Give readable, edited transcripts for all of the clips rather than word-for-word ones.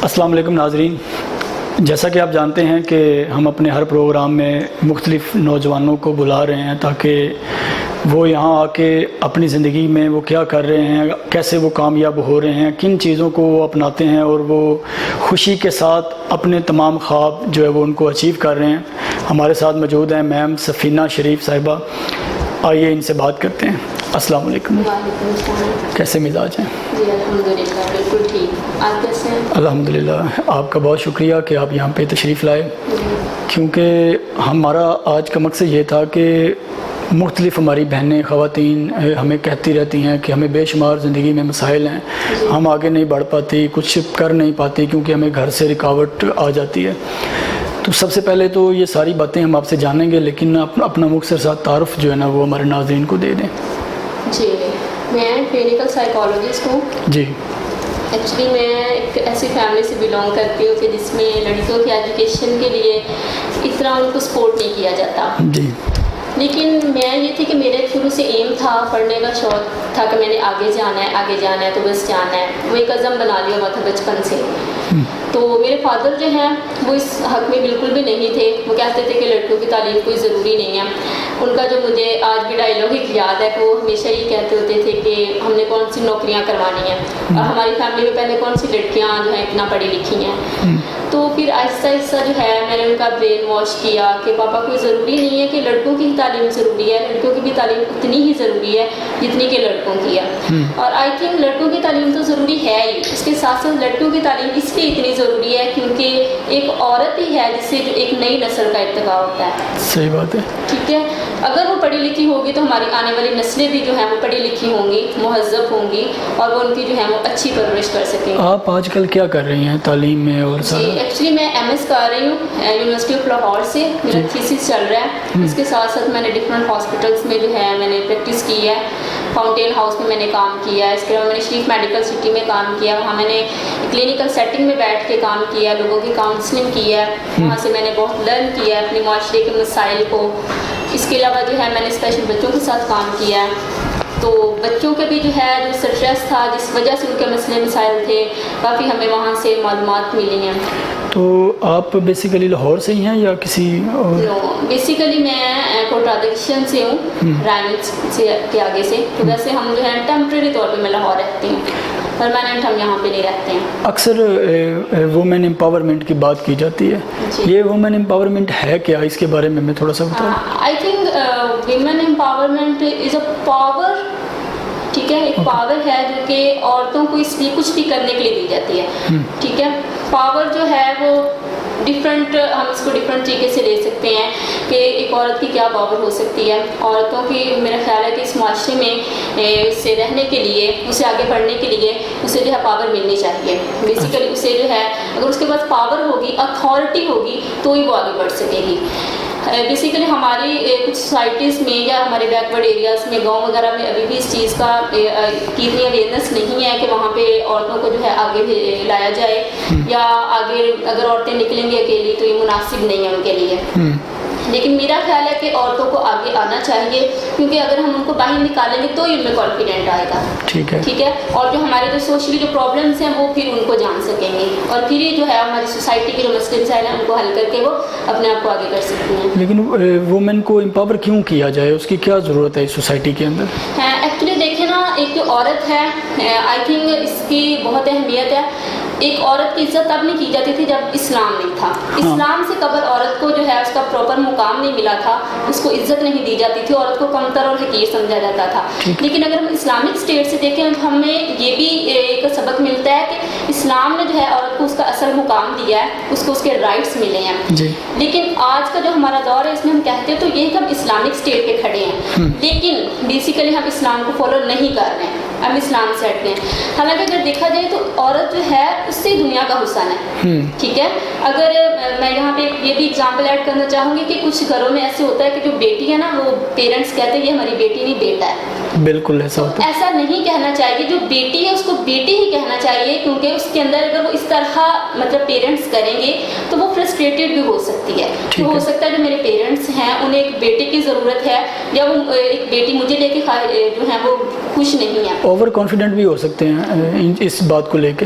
السلام علیکم ناظرین، جیسا کہ آپ جانتے ہیں کہ ہم اپنے ہر پروگرام میں مختلف نوجوانوں کو بلا رہے ہیں تاکہ وہ یہاں آ کے اپنی زندگی میں وہ کیا کر رہے ہیں، کیسے وہ کامیاب ہو رہے ہیں، کن چیزوں کو وہ اپناتے ہیں اور وہ خوشی کے ساتھ اپنے تمام خواب جو ہے وہ ان کو اچیو کر رہے ہیں۔ ہمارے ساتھ موجود ہیں میم سفینہ شریف صاحبہ، آئیے ان سے بات کرتے ہیں۔ السلام علیکم۔ وعلیکم السلام۔ کیسے مزاج ہیں؟ جی الحمدللہ بالکل ٹھیک، آپ کیسے ہیں؟ الحمدللہ، آپ کا بہت شکریہ کہ آپ یہاں پہ تشریف لائے، کیونکہ ہمارا آج کا مقصد یہ تھا کہ مختلف ہماری بہنیں خواتین ہمیں کہتی رہتی ہیں کہ ہمیں بے شمار زندگی میں مسائل ہیں، ہم آگے نہیں بڑھ پاتی، کچھ کر نہیں پاتی کیونکہ ہمیں گھر سے رکاوٹ آ جاتی ہے۔ تو سب سے پہلے تو یہ ساری باتیں ہم آپ سے جانیں گے، لیکن اپنا مختصر سا تعارف جو ہے نا وہ ہمارے ناظرین کو دے دیں۔ جی میں کلینکل سائیکالوجسٹ ہوں۔ جی ایکچولی میں ایک ایسی فیملی سے بلانگ کرتی ہوں کہ جس میں لڑکیوں کی ایجوکیشن کے لیے اتنا ان کو سپورٹ نہیں کیا جاتا، جی، لیکن میں یہ تھی کہ میرے شروع سے ایم تھا، پڑھنے کا شوق تھا کہ میں نے آگے جانا ہے تو بس جانا ہے، وہ ایک عزم بنا لیا ہوا تھا بچپن سے۔ تو میرے فادر جو ہیں وہ اس حق میں بالکل بھی نہیں تھے، وہ کہتے تھے کہ لڑکیوں کی تعلیم کوئی ضروری نہیں ہے۔ ان کا جو مجھے آج بھی ڈائلاگ ایک یاد ہے کہ وہ ہمیشہ یہ کہتے ہوتے تھے کہ ہم نے کون سی نوکریاں کروانی ہیں، اور ہماری فیملی میں پہلے کون سی لڑکیاں جو ہیں اتنا پڑھی لکھی ہیں۔ تو پھر آہستہ آہستہ جو ہے میں نے ان کا برین واش کیا کہ پاپا کوئی ضروری نہیں ہے کہ لڑکوں کی ہی تعلیم ضروری ہے، لڑکیوں کی بھی تعلیم اتنی ہی ضروری ہے جتنی کہ لڑکوں کی ہے۔ اور آئی تھنک لڑکوں کی تعلیم تو ضروری ہے ہی، اس کے ساتھ ساتھ لڑکیوں کی تعلیم اس لیے اتنی ضروری ہے کیونکہ ایک عورت ہی ہے جس سے جو ایک نئی نسل کا ارتقاء ہوتا ہے۔ صحیح بات ہے۔ ٹھیک ہے، اگر وہ پڑھی لکھی ہوگی تو ہماری آنے والی نسلیں بھی جو ہیں وہ پڑھی لکھی ہوں گی، مہذب ہوں گی، اور وہ ان کی جو ہے وہ اچھی پرورش کر سکیں گی۔ آپ آج کل کیا کر رہی ہیں تعلیم میں؟ اور جی ایکچولی میں ایم ایس کر رہی ہوں یونیورسٹی آف لاہور سے، میرا تھیسس چل رہا ہے۔ اس کے ساتھ ساتھ میں نے ڈفرینٹ ہاسپٹلس میں جو ہے میں نے پریکٹس کی ہے، فاؤنٹین ہاؤس میں نے کام کیا ہے، اس کے علاوہ میں نے شریف میڈیکل سٹی میں کام کیا، وہاں میں نے کلینکل سیٹنگ میں بیٹھ کے کام کیا، لوگوں کی کاؤنسلنگ کی ہے، وہاں سے میں نے بہت لرن کیا ہے اپنے معاشرے کے مسائل کو۔ اس کے علاوہ جو ہے میں نے اسپیشل بچوں کے ساتھ کام کیا ہے، تو بچوں کے بھی جو ہے جو اسٹریس تھا جس وجہ سے ان کے مسئلے مسائل تھے، کافی ہمیں وہاں سے معلومات ملی ہیں۔ تو آپ بیسیکلی لاہور سے ہی ہیں یا کسی اور؟ بیسیکلی میں کوٹرا دکشن سے ہوں، رائمل سے کے آگے سے، تو ویسے ہم جو ہے ٹیمپریری طور پہ میں لاہور رہتی ہوں، پرماننٹ ہم یہاں پہ نہیں رہتے ہیں۔ اکثر وومن امپاورمنٹ کی بات کی جاتی ہے، یہ وومن امپاورمنٹ ہے کیا؟ اس کے بارے میں تھوڑا سا بتائیں۔ I think women empowerment is a power, ٹھیک ہے، ایک پاور ہے جو کہ عورتوں کو اس لیے کچھ بھی کرنے کے لیے دی جاتی ہے، ٹھیک ہے۔ پاور جو ہے وہ ڈفرینٹ، ہم اس کو ڈفرینٹ طریقے سے لے سکتے ہیں کہ ایک عورت کی کیا پاور ہو سکتی ہے۔ عورتوں کی میرا خیال ہے کہ اس معاشرے میں اسے رہنے کے لیے، اسے آگے بڑھنے کے لیے اسے جو ہے پاور ملنی چاہیے۔ بیسیکلی اسے جو ہے اگر اس کے پاس پاور ہوگی، اتھارٹی ہوگی، تو ہی وہ آگے بڑھ سکے گی۔ بیسیکلی ہماری کچھ سوسائٹیز میں یا ہمارے بیکورڈ ایریاز میں، گاؤں وغیرہ میں ابھی بھی اس چیز کا کی اتنی اویئرنیس نہیں ہے کہ وہاں پہ عورتوں کو جو ہے آگے لایا جائے، یا آگے اگر عورتیں نکلیں گی اکیلی تو یہ مناسب نہیں ہے ان کے لیے۔ لیکن میرا خیال ہے کہ عورتوں کو آگے آنا چاہیے، کیونکہ اگر ہم ان کو باہر نکالیں گے تو ہی ان میں کانفیڈنٹ آئے گا، ٹھیک ہے، اور جو ہمارے جو سوشلی جو پرابلمس ہیں وہ پھر ان کو جان سکیں گے، اور پھر یہ جو ہے ہماری سوسائٹی کے جو مسئلے مسائل ہیں ان کو حل کر کے وہ اپنے آپ کو آگے کر سکتی ہیں۔ لیکن وومن کو امپاور کیوں کیا جائے؟ اس کی کیا ضرورت ہے اس سوسائٹی کے اندر؟ ایکچولی دیکھیں نا، ایک جو عورت ہے، آئی تھنک اس کی بہت اہمیت ہے۔ ایک عورت کی عزت تب نہیں کی جاتی تھی جب اسلام نہیں تھا، اسلام سے قبل عورت کو جو ہے اس کا پراپر مقام نہیں ملا تھا، اس کو عزت نہیں دی جاتی تھی، عورت کو کمتر اور حقیر سمجھا جاتا تھا۔ لیکن اگر ہم اسلامک اسٹیٹ سے دیکھیں تو ہمیں یہ بھی ایک سبق ملتا ہے کہ اسلام نے جو ہے عورت کو اس کا اصل مقام دیا ہے، اس کو اس کے رائٹس ملے ہیں۔ لیکن آج کا جو ہمارا دور ہے اس میں ہم کہتے ہیں تو یہ کہ ہم اسلامک اسٹیٹ پہ کھڑے ہیں، لیکن بیسیکلی ہم اسلام کو فالو نہیں کر رہے ہیں، ہم اسلام سے ہٹتے ہیں۔ حالانکہ اگر دیکھا جائے تو عورت جو ہے اس سے دنیا کا حسن ہے، ٹھیک ہے۔ اگر میں یہاں پہ یہ بھی اگزامپل ایڈ کرنا چاہوں گی کہ کچھ گھروں میں ایسے ہوتا ہے کہ جو بیٹی ہے نا وہ پیرنٹس کہتے ہیں یہ ہماری بیٹی نہیں بیٹا ہے، بالکل ایسا ہوتا ہے۔ ایسا نہیں کہنا چاہیے، جو بیٹی ہے اس کو بیٹی ہی کہنا چاہیے، کیونکہ اس کے اندر اگر وہ اس طرح مطلب پیرنٹس کریں گے تو وہ فرسٹریٹڈ بھی ہو سکتی ہے۔ تو ہو سکتا ہے جو میرے پیرنٹس ہیں انہیں ایک بیٹے کی ضرورت ہے، یا وہ ایک بیٹی مجھے لے کے جو ہے وہ خوش نہیں ہے، اوور کانفیڈنٹ بھی ہو سکتے ہیں اس بات کو لے کے۔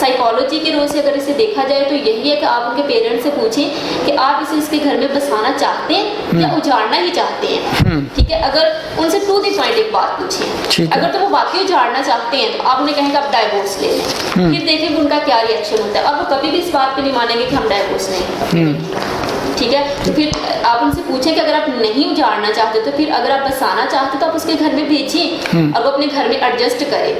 سائیکالوجی کے رول سے اگر اسے دیکھا جائے تو یہی ہے کہ آپ ان کے پیرنٹس سے پوچھیں کہ آپ اسے اس کے گھر میں بسانا چاہتے ہیں یا اجاڑنا ہی چاہتے ہیں. ٹھیک ہے, اگر ان سے ٹو دی پوائنٹ ایک بات پوچھیں, اگر تو وہ واقعی اجاڑنا چاہتے ہیں تو آپ انہیں کہیں کہ آپ ڈائیورس لے لیں, پھر دیکھیں کہ ان کا کیا ریئیکشن ہوتا ہے. اور وہ کبھی بھی اس بات پہ نہیں مانیں گے کہ ہم ڈائیورس لیں. ٹھیک ہے, تو پھر آپ ان سے پوچھیں کہ اگر آپ نہیں اجاڑنا چاہتے تو پھر اگر آپ بسانا چاہتے تو آپ اس کے گھر میں بھیجیں اور وہ اپنے گھر میں ایڈجسٹ کریں.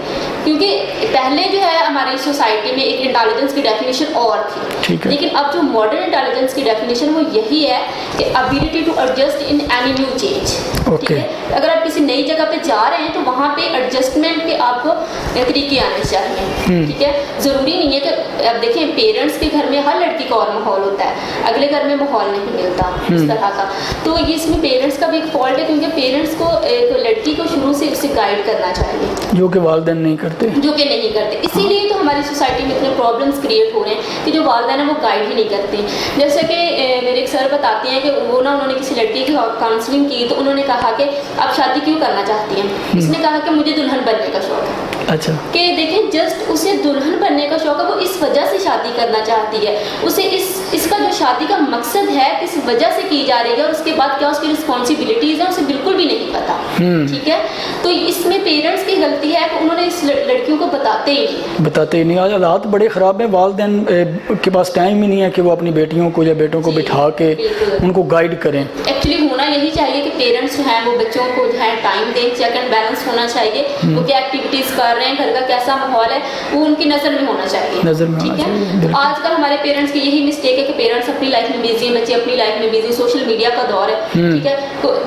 کیونکہ پہلے جو ہے ہماری سوسائٹی میں ایک انٹیلیجنس کی ڈیفینیشن اور تھی, لیکن اب جو ماڈرن انٹیلیجنس کی ڈیفینیشن وہ یہی ہے کہ ability to adjust in any new change. ٹھیک ہے, اگر آپ کسی نئی جگہ پہ جا رہے ہیں تو وہاں پہ ایڈجسٹمنٹ کے آپ کو طریقے آنے چاہیے. ٹھیک ہے, ضروری نہیں ہے کہ اب دیکھیں پیرنٹس کے گھر میں ہر لڑکی کا اور ماحول ہوتا ہے, اگلے گھر میں ماحول نہیں ملتا اس طرح کا. تو یہ اس میں پیرنٹس کا بھی ایک فالٹ ہے, کیونکہ پیرنٹس کو ایک لڑکی کو شروع سے اسے گائیڈ کرنا چاہیے, جو کہ والدین نہیں کرتے. اسی لیے تو ہماری سوسائٹی میں اتنے پرابلمس کریٹ ہو رہے ہیں کہ جو والدین ہیں وہ گائیڈ ہی نہیں کرتے. جیسے کہ میرے ایک سر بتاتے ہیں کہ انہوں نے کسی لڑکی کی کاؤنسلنگ کی تو انہوں نے کہا کہ آپ شادی کیوں کرنا چاہتی ہیں. اس نے کہا کہ مجھے دلہن بننے کا شوق ہے. اچھا, کہ دیکھیں جسٹ اسے دلہن بننے کا شوق ہے, وہ اس وجہ سے شادی کرنا چاہتی ہے. اسے اس کا جو شادی کا مقصد ہے کس وجہ سے کی جا رہی ہے اور اس کے بعد کیا اس کی رسپانسبلٹیز ہیں اسے بالکل بھی نہیں پتا. ٹھیک ہے, تو اس میں پیرنٹس کی غلطی ہے کہ انہوں نے اس لڑکیوں کو بتاتے ہی نہیں. آج حالات بڑے خراب ہیں, والدین کے پاس ٹائم ہی نہیں ہے کہ وہ اپنی بیٹیوں کو یا بیٹوں کو بٹھا کے ان کو گائیڈ کریں. ایکچولی ہونا یہی چاہیے کہ پیرنٹس جو ہیں وہ بچوں کو جو ہے ٹائم دیں, چیک اینڈ بیلنس ہونا چاہیے. وہ کیا ایکٹیویٹیز کر رہے ہیں, گھر کا کیسا ماحول ہے, وہ ان کی نظر میں ہونا چاہیے. ٹھیک ہے, آج کل ہمارے پیرنٹس کی یہی مسٹیک ہے کہ پیرنٹس اپنی لائف میں بزی ہیں, بچے اپنی لائف میں بزی, سوشل میڈیا کا دور ہے. ٹھیک ہے,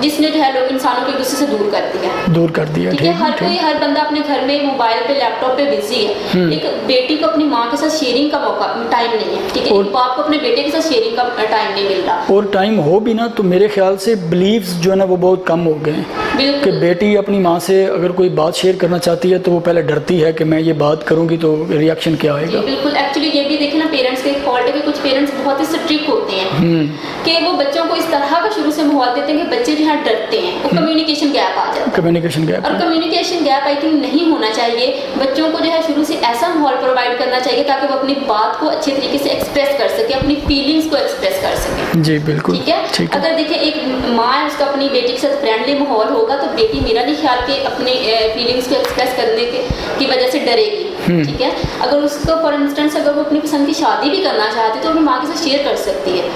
جس نے جو ہے لوگ انسانوں کے غصے سے دور کر دیا. ٹھیک ہے, ہر بندہ اپنے گھر میں موبائل پہ لیپ ٹاپ پہ بزی ہے. ایک بیٹی کو اپنی ماں کے ساتھ شیئرنگ کا موقع ٹائم نہیں ہے. ٹھیک ہے, ایک باپ کو اپنے بیٹے کے ساتھ شیئرنگ کا ٹائم نہیں مل رہا. اور ٹائم ہو بھی نا تو میرے خیال سے بلیفز جو ہے نا وہ بہت کم ہو گئے ہیں کہ بیٹی اپنی ماں سے اگر کوئی بات شیئر کرنا چاہتی ہے تو وہ پہلے ڈرتی ہے کہ میں یہ بات کروں گی تو ریئیکشن کیا آئے گا. بالکل, ایکچولی یہ بھی دیکھیں نا پیرنٹس کا ایک فالٹ ہے کہ کچھ پیرنٹس بہت ہی اسٹرکٹ ہوتے ہیں کہ وہ بچوں کو اس طرح کا شروع سے ماحول دیتے ہیں کہ بچے جو ہے ڈرتے ہیں. وہ کمیونیکیشن گیپ آ جاتا ہے. کمیونیکیشن گیپ آئی تھنک نہیں ہونا چاہیے. بچوں کو جو ہے شروع سے ایسا ماحول پرووائڈ کرنا چاہیے تاکہ وہ اپنی بات کو اچھے طریقے سے ایکسپریس کر سکے, اپنی فیلنگس کو ایکسپریس کر سکے. جی بالکل. ٹھیک ہے, اگر دیکھیں ایک ماں ہے اس کا اپنی بیٹی کے ساتھ فرینڈلی ماحول ہوگا تو بیٹی میرا نہیں خیال کہ اپنی فیلنگس کو ایکسپریس کرنے کی وجہ سے ڈرے گی. ٹھیک ہے, اگر اس کو فار انسٹنس اگر وہ اپنی پسند کی شادی بھی کرنا چاہتی ہے تو اپنی ماں کے ساتھ شیئر کر سکتی ہے.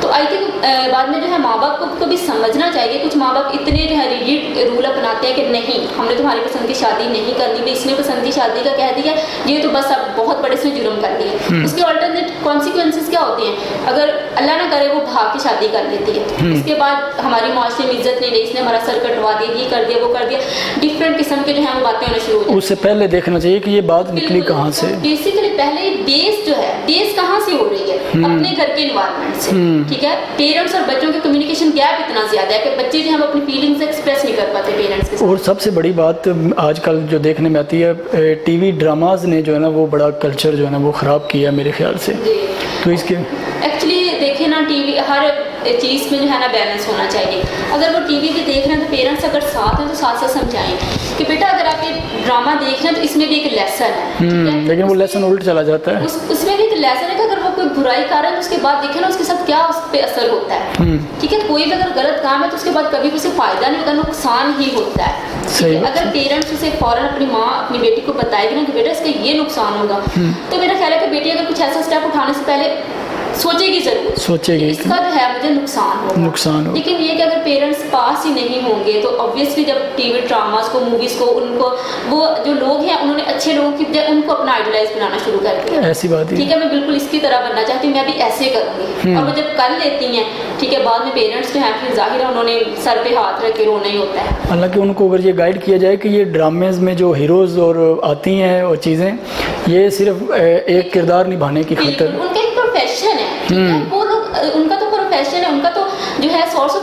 تو آئی تھنک بعد میں جو ہے ماں باپ کو بھی سمجھنا چاہیے. کچھ ماں باپ اتنے جو ہے ریجڈ رول اپناتے ہیں کہ نہیں ہم نے تمہاری پسند کی شادی نہیں کرنی, بھی اس نے پسند کی شادی کا کہہ دیا یہ تو بس اب بہت بڑے سے جرم کر لیے. اس کے آلٹرنیٹ کانسیکوینسز کیا ہوتے ہیں, اگر اللہ نہ کرے وہ بھاگ کے شادی کر لیتی ہے, اس کے بعد ہماری معاشرے میں عزت نہیں رہی, اس نے ہمارا سر کٹوا دیا, یہ کر دیا وہ کر دیا, ڈفرینٹ قسم کے جو ہیں وہ باتیں ہونا شروع ہو جاتی ہیں. اس سے پہلے دیکھنا چاہیے کہ یہ بات نکلی کہاں سے. بیسیکلی پہلے بیس جو ہے بیس کہاں سے ہو رہی ہے, اپنے گھر کے انوائرمنٹ سے. ٹھیک ہے, پیرنٹس اور بچوں کے کمیونیکیشن گیپ اتنا زیادہ ہے کہ بچے جو ہیں اپنی فیلنگس ایکسپریس نہیں کر پاتے پیرنٹس کے ساتھ. اور سب سے بڑی بات آج کل جو دیکھنے میں آتی ہے ٹی وی ڈراماز نے جو ہے نا وہ بڑا کلچر جو ہے نا وہ خراب کیا ہے میرے خیال سے. تو اس کے ایکچولی دیکھیں نا ٹی وی ہر چیز میں جو ہے نا بیلنس ہونا چاہیے. اگر وہ ٹی وی بھی دیکھ رہے ہیں تو پیرنٹس اگر ساتھ ہیں تو ساتھ ساتھ سمجھائیں کہ بیٹا اگر آپ یہ ڈرامہ دیکھ رہے ہیں تو اس میں بھی ایک لیسن ہے. لیکن وہ لیسن الٹ چلا جاتا ہے. اس میں بھی ایک لیسن ہے کہ اگر وہ کوئی برائی کر رہا ہے تو اس کے بعد دیکھیں نا اس کے ساتھ کیا اس پہ اثر ہوتا ہے. ٹھیک ہے, کوئی بھی اگر غلط کام ہے تو اس کے بعد کبھی اسے فائدہ نہیں ہوتا, نقصان ہی ہوتا ہے. اگر پیرنٹس اسے فوراً اپنی ماں اپنی بیٹی کو بتائے گی نا کہ بیٹا اس کا یہ نقصان ہوگا, تو میرا خیال ہے کہ بیٹی اگر کچھ ایسا اسٹیپ اٹھانے سے پہلے سوچے گی ضرور, سوچے گی اس کا جو ہے مجھے نقصان ہوگا. لیکن یہ کہ اگر پیرنٹس پاس ہی نہیں ہوں گے تو obviously جب ٹی وی ڈراماز کو موویز کو ان کو وہ جو لوگ ہیں انہوں نے اچھے لوگوں کی بجائے ان کو اپنا آئیڈلائز بنانا شروع کر دیا. ایسی بات ہے. ٹھیک ہے, میں بالکل اس کی طرح بننا چاہتی ہوں, میں بھی ایسے کروں گی. اور وہ جب کر لیتی ہیں ٹھیک ہے, بعد میں پیرنٹس جو ہیں پھر ظاہر ہے انہوں نے سر پہ ہاتھ رکھ کے رونا ہی ہوتا ہے. حالانکہ ان کو اگر یہ گائیڈ کیا جائے کہ یہ ڈرامز میں جو ہیروز اور آتی ہیں اور چیزیں یہ صرف ایک کردار نبھانے کی خاطر, ان کا ایک پروفیشن ہے. وہ لوگ ان کا تو پروفیشن ہے, ان کا تو جو ہے سورس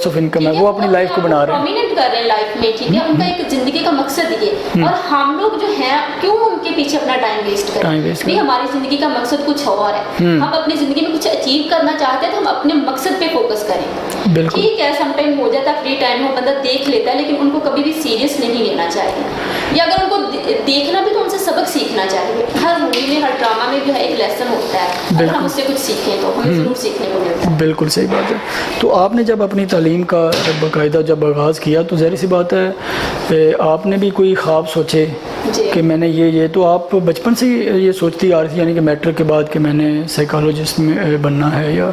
آف انکم ہے, وہ اپنی لائف کو بنا رہے ہیں, پرومیننٹ کر رہے ہیں لائف میں. ٹھیک ہے, ان کا ایک زندگی کا مقصد یہ, اور ہم لوگ جو ہیں کیوں ان کے پیچھے اپنا ٹائم ویسٹ کریں. ہماری زندگی کا مقصد کچھ اور ہے, ہم اپنی زندگی میں کچھ اچیو کرنا چاہتے ہیں تو ہم اپنے مقصد پہ فوکس کریں. بالکل ٹھیک ہے سم ٹائم ہو جاتا ہے، فری ٹائم ہو بندہ دیکھ لیتا ہے، لیکن ان کو کبھی بھی سیریس نہیں لینا چاہیے، یا اگر ان کو دیکھنا بھی تو ان سے سبق سیکھنا چاہیے. ہر مووی میں ہر ڈرامہ میں جو ہے ایک لیسن ہوتا ہے، اگر ہم اس سے کچھ سیکھیں تو ہمیں ضرور سیکھنے کو ملتا ہے. بالکل صحیح بات ہے. تو آپ نے جب اپنی تعلیم کا باقاعدہ جب آغاز کیا تو ظاہر سی بات ہے آپ نے بھی کوئی خواب سوچے جی کہ میں نے یہ تو آپ بچپن سے یہ سوچتی آ رہی تھی، یعنی کہ میٹرک کے بعد کہ میں نے سائیکالوجسٹ میں بننا ہے یا؟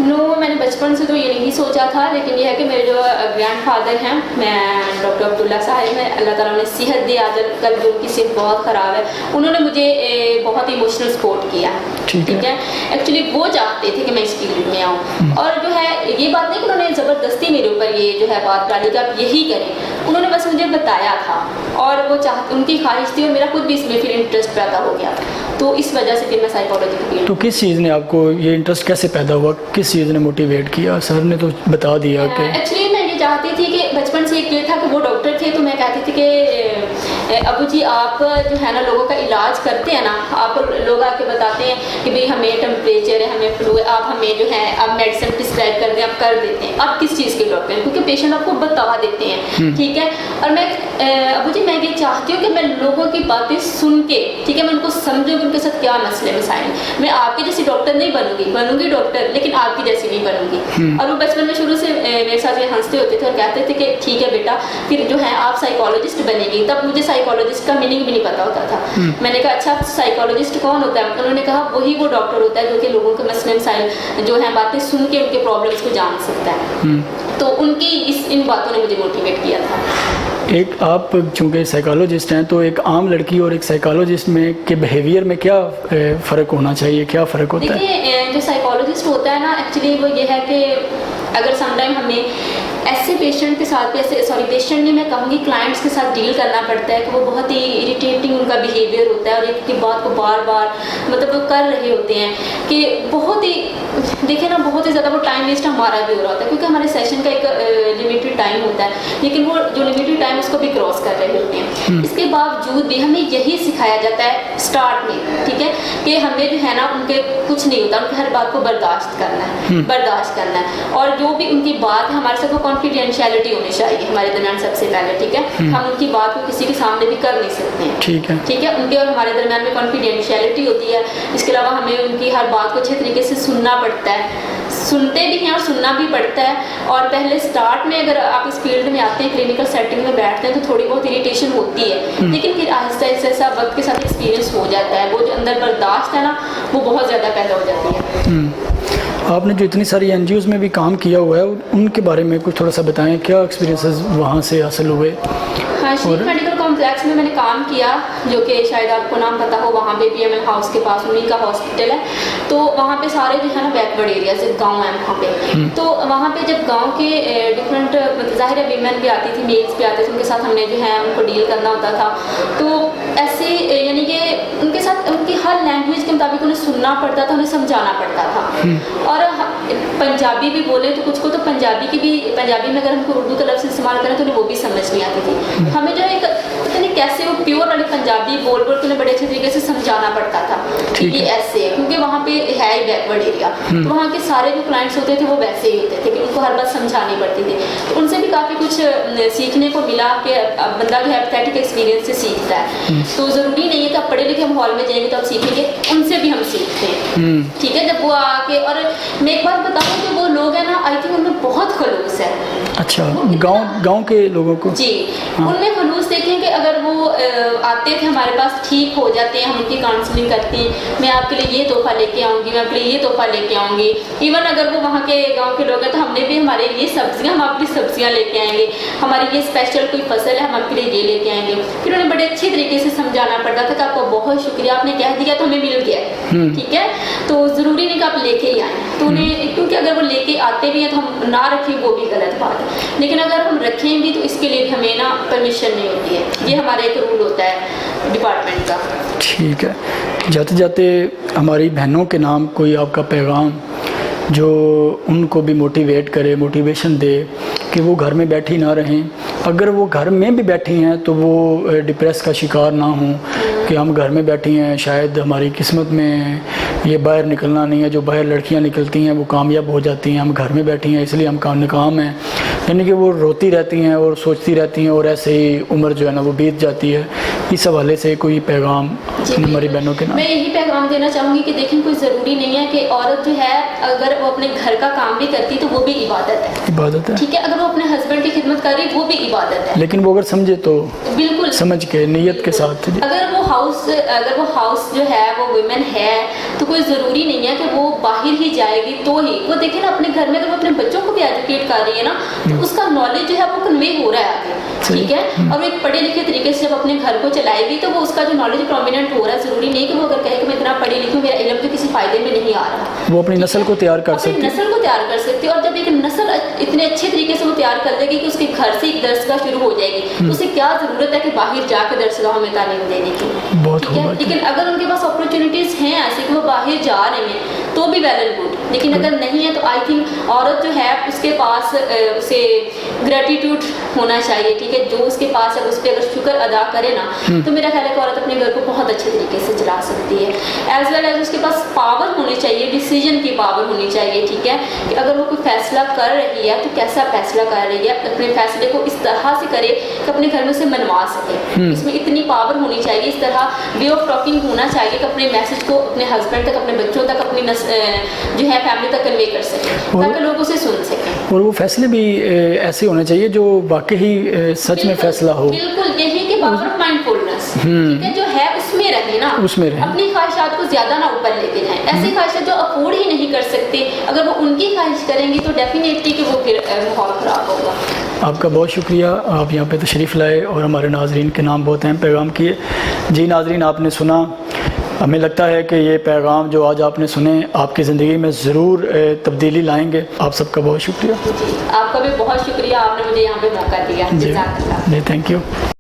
نو، میں نے بچپن سے تو یہ نہیں سوچا تھا، لیکن یہ ہے کہ میرے جو گرینڈ فادر ہیں، میں ڈاکٹر عبداللہ صاحب ہیں، اللہ تعالیٰ نے صحت دی، آج کل جو ان کی صحت بہت خراب ہے، انہوں نے مجھے بہت ایموشنل سپورٹ کیا. ٹھیک ہے، ایکچولی وہ چاہتے تھے کہ میں اس فیلڈ میں آؤں، اور جو ہے یہ بات نہیں کہ انہوں نے زبردستی میرے اوپر یہ جو ہے بات ڈالی کہ آپ یہی کریں، انہوں نے بس مجھے بتایا تھا، اور وہ ان کی خواہش تھی، اور میرا خود بھی اس میں پھر انٹرسٹ پیدا ہو گیا، تو اس وجہ سے پھر میں سائیکالوجی کی فیلڈ. تو کس چیز نے آپ کو یہ انٹرسٹ کیسے پیدا ہوا، کس چیز نے موٹیویٹ کیا؟ سر نے تو بتا دیا کہ ایکچولی میں یہ چاہتی تھی کہ بچپن سے ایک یہ تھا کہ وہ ڈاکٹر تھے، تو میں کہتی تھی کہ ابو جی آپ جو ہے نا لوگوں کا علاج کرتے ہیں نا، آپ لوگ آ کے بتاتے ہیں کہ بھئی ہمیں ٹمپریچر ہے، ہمیں فلو ہے، آپ ہمیں جو ہے آپ میڈیسن پرسکرائب کر دیں، آپ کر دیتے ہیں، آپ کس چیز کے ڈاکٹر ہیں؟ کیونکہ پیشنٹ آپ کو بتا دیتے ہیں. ٹھیک ہے، اور میں ابو جی میں یہ چاہتی ہوں کہ میں لوگوں کی باتیں سن کے، ٹھیک ہے، میں ان کو سمجھوں کہ ان کے ساتھ کیا مسئلے مسائل ہیں. میں آپ کی جیسی ڈاکٹر نہیں بنوں گی ڈاکٹر، لیکن آپ کی جیسی نہیں بنوں گی. اور وہ بچپن میں شروع سے میرے ساتھ یہ ہنستے ہوتے تھے اور کہتے تھے کہ ٹھیک ہے بیٹا پھر جو ہے آپ سائیکالوجسٹ بنے گی. تب مجھے سائیکالوجسٹ کا میننگ بھی نہیں پتا ہوتا تھا. میں نے کہا اچھا سائیکالوجسٹ کون ہوتا ہے؟ انہوں نے کہا وہی وہ ڈاکٹر ہوتا ہے جو کہ لوگوں کے مسئلے مسائل جو ہیں باتیں سن کے ان کے پرابلمس کو جان سکتا ہے. تو ان کی ان باتوں نے مجھے موٹیویٹ کیا تھا. ایک آپ چونکہ سائیکالوجسٹ ہیں تو ایک عام لڑکی اور ایک سائیکالوجسٹ میں کے بیہیویئر میں کیا فرق ہونا چاہیے، کیا فرق ہوتا ہے؟ دیکھیے جو سائیکالوجسٹ ہوتا ہے نا، ایکچولی وہ یہ ہے کہ اگر سم ٹائم ہمیں ایسے پیشنٹ کے ساتھ پیشنٹ نہیں میں کہوں گی کلائنٹس کے ساتھ ڈیل کرنا پڑتا ہے کہ وہ بہت ہی اریٹیٹنگ ان کا بیہیویئر ہوتا ہے، اور ایک کی بات کو بار بار مطلب وہ کر رہے ہوتے ہیں کہ بہت ہی دیکھیں نا بہت ہی زیادہ وہ ٹائم ویسٹ ہمارا بھی ہو رہا ہوتا ہے، کیونکہ ہمارے سیشن کا ایک لمیٹڈ ٹائم ہوتا ہے، لیکن وہ جو لمیٹڈ ٹائم اس کو بھی کراس کر رہے ہوتے ہیں. اس کے باوجود بھی ہمیں یہی سکھایا جاتا ہے اسٹارٹ میں، ٹھیک ہے، کہ ہمیں جو ہے نا ان کے کچھ نہیں ہوتا، ان کی ہر بات کو برداشت کرنا ہے، اور جو بھی ان کی بات ہے ہمارے ساتھ وہ کانفیڈینشیلٹی ہونی چاہیے ہمارے درمیان سب سے پہلے. ٹھیک ہے، ہم ان کی بات کو کسی کے سامنے بھی کر نہیں سکتے ہیں. ٹھیک ہے، ان کے اور ہمارے درمیان میں کانفیڈینشیلٹی ہوتی ہے. اس کے علاوہ ہمیں ان کی ہر بات کو اچھے طریقے سے سننا پڑتا ہے، سنتے بھی ہیں اور سننا بھی پڑتا ہے. اور پہلے اسٹارٹ میں اگر آپ اس فیلڈ میں آتے ہیں، کلینکل سیٹنگ میں بیٹھتے ہیں تو تھوڑی بہت اریٹیشن ہوتی ہے، لیکن پھر آہستہ آہستہ وقت کے ساتھ ایکسپیرینس ہو جاتا ہے، وہ جو اندر برداشت ہے نا وہ بہت زیادہ پیدا ہو جاتی ہے. آپ نے جو اتنی ساری این جی اوز میں بھی کام کیا ہوا ہے ان کے بارے میں کچھ تھوڑا سا بتائیں، کیا ایکسپیرینسز وہاں سے حاصل ہوئے؟ ہاں، شریف میڈیکل کمپلیکس میں نے کام کیا، جو کہ شاید آپ کو نام پتہ ہو، وہاں پہ پی ایم ایل ہاؤس کے پاس انہیں کا ہاسپٹل ہے. تو وہاں پہ سارے جو ہے نا بیک ورڈ ایریاز گاؤں ہیں وہاں پہ. تو وہاں پہ جب گاؤں کے ڈفرینٹ ظاہر ہے ویمن بھی آتی تھی، میلس بھی آتے تھے، ان کے ساتھ ہم نے جو ہے ان کو ڈیل کرنا ہوتا تھا. تو ایسے یعنی کہ ان کے ساتھ ان کی ہر لینگویج کے مطابق انہیں سننا پڑتا تھا، انہیں سمجھانا پڑتا تھا. اور پنجابی بھی بولے تو کچھ کو تو پنجابی میں اگر ہم کو اردو کا لفظ استعمال کریں تو انہیں وہ بھی سمجھ نہیں آتی تھی. ہمیں جو ہے پتہ نہیں کیسے وہ پیور والی پنجابی بول کے انہیں بڑے اچھے طریقے سے سمجھانا پڑتا تھا کہ یہ ایسے ہے، کیونکہ وہاں پہ ہے ہی بیک ورڈ ایریا. تو وہاں کے سارے جو کلائنٹس ہوتے تھے وہ ویسے ہی ہوتے تھے کہ ان کو ہر بات سمجھانی پڑتی تھی. تو ان سے بھی کافی کچھ سیکھنے کو ملا کہ بندہ جو ہے ایپیتھیٹک ایکسپیرینس سے سیکھتا ہے. تو ضروری نہیں ہے کہ آپ پڑھے لکھے ماحول میں جائیں گے تو آپ سیکھیں گے، ان سے بھی ہم سیکھتے ہیں. ٹھیک ہے، جب وہ آ کے، اور میں ایک بات بتاؤں کہ وہ لوگ ہیں نا آئی تھنک ان میں بہت خلوص ہے. اچھا، گاؤں کے لوگوں کو جی ان میں خلوص دیکھیں کہ اگر وہ آتے تھے ہمارے پاس ٹھیک ہو جاتے ہیں، ہم ان کی کاؤنسلنگ کرتے ہیں، میں آپ کے لیے یہ تحفہ لے کے آؤں گی، میں آپ کے لیے یہ تحفہ لے کے آؤں گی. ایون اگر وہ وہاں کے گاؤں کے لوگ ہیں تو ہم نے بھی ہمارے یہ سبزیاں، ہم آپ کی سبزیاں لے کے آئیں گے، ہماری یہ اسپیشل کوئی فصل ہے ہم آپ کے لیے یہ لے کے آئیں گے. پھر انہیں بڑے اچھے طریقے سے سمجھانا پڑتا تھا کہ آپ کا بہت شکریہ، آپ نے کہہ دیا تو ہمیں مل گیا. ٹھیک ہے، تو ضروری نہیں کہ آپ لے کے ہی آئیں. تو انہیں کیونکہ اگر وہ لے کے آتے بھی ہیں تو ہم نہ رکھیں وہ بھی غلط بات ہے، لیکن اگر ہم رکھیں بھی تو اس کے لیے بھی ہمیں نا پرمیشن نہیں ہوتی ہے. یہ ہمارا ایک رول ہوتا ہے ڈپارٹمنٹ کا. ٹھیک ہے، جاتے جاتے ہماری بہنوں کے نام کوئی آپ کا پیغام جو ان کو بھی موٹیویٹ کرے، موٹیویشن دے کہ وہ گھر میں بیٹھی نہ رہیں، اگر وہ گھر میں بھی بیٹھی ہیں تو وہ ڈپریس کا شکار نہ ہوں کہ ہم گھر میں بیٹھی ہیں، شاید ہماری قسمت میں یہ باہر نکلنا نہیں ہے. جو باہر لڑکیاں نکلتی ہیں وہ کامیاب ہو جاتی ہیں, ہم گھر میں بیٹھی ہیں اس لیے ہم ناکام ہیں. یعنی کہ وہ روتی رہتی ہیں اور سوچتی رہتی ہیں اور ایسے ہی عمر جو ہے نا وہ بیت جاتی ہے. اس حوالے سے کوئی پیغام ہماری بہنوں کے نام؟ میں یہی پیغام دینا چاہوں گی کہ دیکھیں کوئی ضروری نہیں ہے کہ عورت جو ہے اگر وہ اپنے گھر کا کام بھی کرتی تو وہ بھی عبادت ہے. عبادت ہے, ٹھیک ہے. اگر وہ اپنے ہسبینڈ کی خدمت کر رہی وہ بھی عبادت ہے, لیکن وہ اگر سمجھے تو بالکل سمجھ کے نیت کے ساتھ. اگر وہ ہاؤس جو ہے وہ ویمن ہے تو کوئی ضروری نہیں ہے کہ وہ باہر ہی جائے گی تو ہی. وہ دیکھیں نا اپنے گھر میں اگر وہ اپنے بچوں کو بھی ایجوکیٹ کر رہی ہے نا تو اس کا نالج جو ہے وہ کنوے ہو رہا ہے آگے, ٹھیک ہے. اور وہ ایک پڑھے لکھے طریقے سے جب اپنے گھر کو چلائے گی تو وہ اس کا جو نالج پرومیننٹ ہو رہا ہے. ضروری نہیں کہ وہ اگر کہے کہ میں اتنا پڑھی لکھی ہوں میرا علم تو کسی فائدے میں نہیں آ رہا. وہ اپنی نسل کو تیار کر سکتی ہے, نسل کو تیار کر سکتی ہے. اور جب ایک نسل اتنے اچھے طریقے سے وہ تیار کر لے گی کہ اس کے گھر سے ایک درسگاہ شروع ہو جائے گی تو اسے کیا ضرورت ہے کہ باہر جا کے درسگاہوں میں تعلیم دینے کی. ٹھیک ہے, لیکن اگر ان کے پاس اپرچونیٹیز ہیں ایسے کہ وہ باہر جا رہے ہیں تو بھی ویل اینڈ گڈ. لیکن اگر نہیں ہے تو آئی تھنک عورت جو ہے اس کے پاس اسے گریٹیٹیوڈ ہونا چاہیے. ٹھیک ہے, جو اس کے پاس ہے اس پہ اگر شکر ادا کرے نا تو میرا خیال ہے کہ عورت اپنے گھر کو بہت اچھے طریقے سے چلا سکتی ہے. ایز ویل ایز اس کے پاس پاور ہونی چاہیے, ڈیسیجن کی پاور ہونی چاہیے. ٹھیک ہے, کہ اگر وہ کوئی فیصلہ کر رہی ہے تو کیسا فیصلہ کر رہی ہے, اپنے فیصلے کو اس طرح سے کرے کہ اپنے گھر میں اسے منوا سکے. اس میں اتنی پاور ہونی چاہیے, اس طرح وے آف ٹاکنگ ہونا چاہیے کہ اپنے میسج کو اپنے ہسبینڈ تک, اپنے بچوں تک, اپنی جو ہے فیملی تک کنوے کر سکے تاکہ لوگ اسے سن سکیں. اور وہ فیصلے بھی ایسے ہونے چاہیے جو واقعی سچ میں فیصلہ ہو. بالکل, یہی کہ پاور آف مائنڈ فلنس جو ہے اس میں رہے نا, اس میں رہے, اپنی خواہشات کو زیادہ نہ اوپر لے کے جائیں. ایسی خواہشات جو افورڈ ہی نہیں کر سکتے اگر وہ ان کی خواہش کریں گی تو ڈیفینیٹلی کہ وہ پھر ماحول خراب ہوگا. آپ کا بہت شکریہ, آپ یہاں پہ تشریف لائے اور ہمارے ناظرین کے نام بہت اہم پیغام کیے. جی ناظرین, آپ نے سنا, ہمیں لگتا ہے کہ یہ پیغام جو آج آپ نے سنے آپ کی زندگی میں ضرور تبدیلی لائیں گے. آپ سب کا بہت شکریہ. آپ کا بھی بہت شکریہ, آپ نے مجھے یہاں پہ موقع دیا. جی تھینک یو.